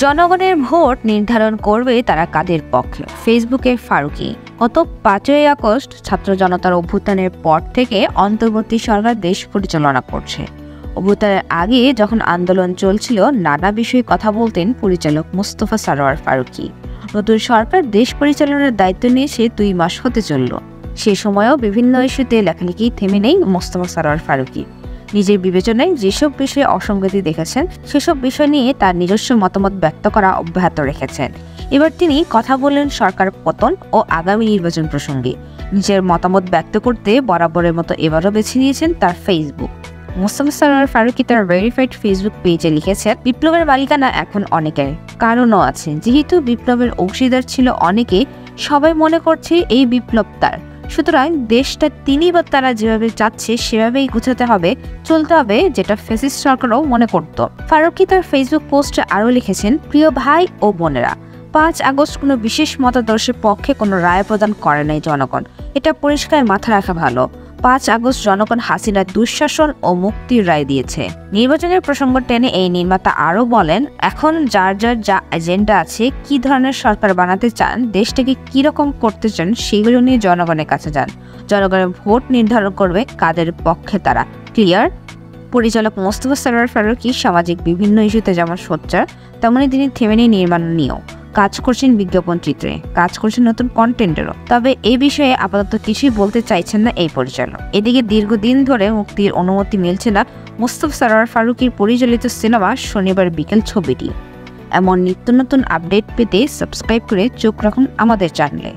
জনগণের ভোট নির্ধারণ করবে তারা কাদের পক্ষে। ফেসবুকে ফারুকী। গত ৫ই আগস্ট ছাত্র জনতার অভ্যুত্থানের পর থেকে অন্তর্বর্তী সরকার দেশ পরিচালনা করছে। অভ্যুত্থানের আগে যখন আন্দোলন চলছিল, নানা বিষয়ে কথা বলতেন পরিচালক মোস্তফা সরোয়ার ফারুকী। নতুন সরকার দেশ পরিচালনার দায়িত্ব নিয়েছে ২ মাস হতে চলল। সে সময়ও বিভিন্ন ইস্যুতে লেখালেখি থেমে নেই মোস্তফা সরোয়ার ফারুকী। নিজের বিবেচনায় যেসব বিষয়ে অসঙ্গতি দেখেছেন সেসব বিষয় নিয়ে তার নিজস্ব মতামত ব্যক্ত করা অব্যাহত রেখেছেন। এবার তিনি কথা বললেন সরকার পতন ও আগামী নির্বাচন প্রসঙ্গে। নিজের মতামত ব্যক্ত করতে বরাবরের মতো এবারও বেছে নিয়েছেন তার ফেসবুক। মোস্তফা সরোয়ার ফারুকী তার ভেরিফাইড ফেসবুক পেজে লিখেছেন, বিপ্লবের মালিকানা এখন অনেকের, কারণও আছে। যেহেতু বিপ্লবের অংশীদার ছিল অনেকে, সবাই মনে করছে এই বিপ্লব তার। সুতরাং দেশটা তিনি বা তারা যেভাবে চাচ্ছে সেভাবেই গুছাতে হবে, চলতে হবে, যেটা ফ্যাসিস্ট সরকারও মনে করত। ফারুকী তার ফেসবুক পোস্টে আরও লিখেছেন, প্রিয় ভাই ও বোনেরা, ৫ আগস্ট কোনো বিশেষ মতাদর্শের পক্ষে কোনো রায় প্রদান করে নাই জনগণ। এটা পরিষ্কার মাথা রাখা ভালো। ৫ আগস্ট জনগণ হাসিনার দুঃশাসন ও মুক্তির রায় দিয়েছে। নির্বাচনের প্রসঙ্গ টেনে এই নির্মাতা আরও বলেন, এখন যার যা এজেন্ডা আছে, কি ধরনের সরকার বানাতে চান, দেশটাকে কিরকম করতে চান, সেগুলো নিয়ে জনগণের কাছে যান। জনগণের ভোট নির্ধারণ করবে কাদের পক্ষে তারা। ক্লিয়ার? পরিচালক মোস্তফা সরোয়ার ফারুকী সামাজিক বিভিন্ন ইস্যুতে যেমন সোচ্চার, তেমনি তিনি থেমে নেই নির্মাণ নিয়েও। কাজ করছেন বিজ্ঞাপন চিত্রে, কাজ করছেন নতুন কন্টেন্টেরও। তবে এই বিষয়ে আপাতত কিছুই বলতে চাইছেন না এই পরিচালক। এদিকে দীর্ঘদিন ধরে মুক্তির অনুমতি মিলছে না মোস্তফা সরোয়ার ফারুকীর পরিচালিত সিনেমা শনিবার বিকেল ছবিটি। এমন নিত্য নতুন আপডেট পেতে সাবস্ক্রাইব করে চোখ রাখুন আমাদের চ্যানেলে।